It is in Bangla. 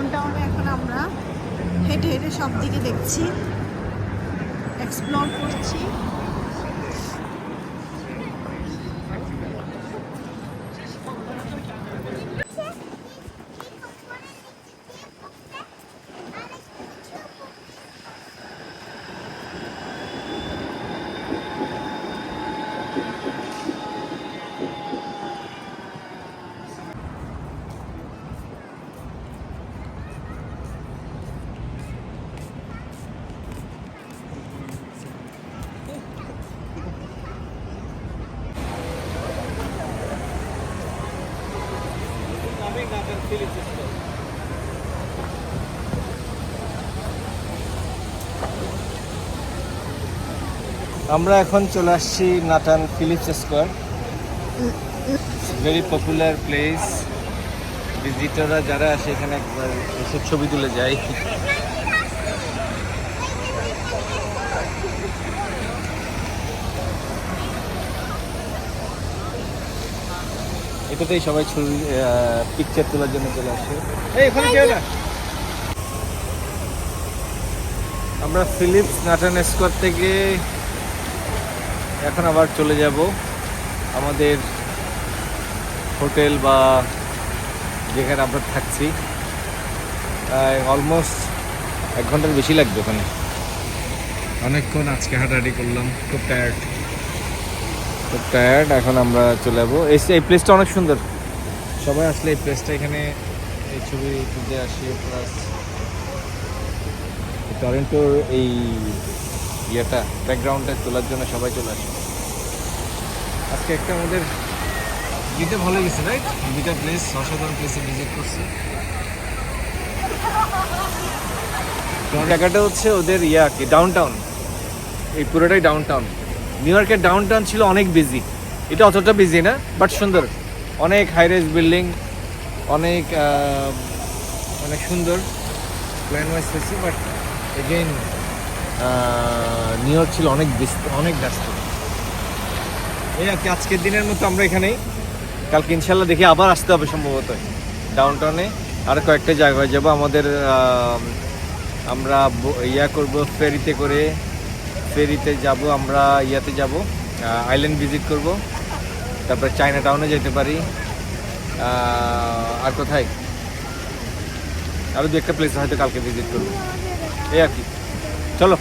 ডাউনটাউনে এখন আমরা হেঁটে হেঁটে সব দিকে দেখছি, এক্সপ্লোর করছি। আমরা এখন চলে আসছি Nathan Phillips square. Very popular place. ভিজিটররা যারা আসে এখানে একবার এসে ছবি তুলে যায়। এটাতেই সবাই ছবি পিকচার তোলার জন্য চলে আসে। এখানে কেউ না। আমরা ফিলিপস নাটান স্কোয়ার থেকে এখন আবার চলে যাব আমাদের হোটেল বা যেখানে আমরা থাকছি। অলমোস্ট 1 ঘন্টার বেশি লাগবে ওখানে। অনেকক্ষণ আজকে হাঁটাহাঁটি করলাম, খুব টায়ার্ড। এখন আমরা চলে যাবো। এই প্লেসটা অনেক সুন্দর, সবাই আসলে এই প্লেসটা এখানে এই ছবি তুলতে আসে। প্লাস টরন্টোর এই ইয়েটা ব্যাকগ্রাউন্ডটা তোলার জন্য সবাই চলে আসে। আজকে একটা আমাদের যেতে ভালো গেছে, রাইট? 2টা প্লেস, অসাধারণ প্লেসে ভিজিট করছি। জায়গাটা হচ্ছে ওদের কি ডাউনটাউন, এই পুরোটাই ডাউনটাউন। নিউ ইয়র্কের ডাউনটাউন ছিল অনেক বিজি, এটা অতটা বিজি না, বাট সুন্দর। অনেক হাইরাইজ বিল্ডিং, অনেক সুন্দর প্ল্যান ওয়াইজ হয়েছে। বাট এগেইন নিউ ইয়র্ক ছিল অনেক ব্যস্ত। এই আর কি, আজকের দিনের মতো আমরা এখানেই। কালকে ইনশাল্লাহ দেখি আবার আসতে হবে সম্ভবত ডাউনটাউনে। আর কয়েকটা জায়গায় যাব আমাদের। আমরা করব ফেরিতে যাব আমরা, যাব আইল্যান্ড ভিজিট করব। তারপরে চায়না টাউনে যেতে পারি। আর কোথায় আরও 2-1টা প্লেস হয়তো কালকে ভিজিট করবো। এই আর কি, চলো।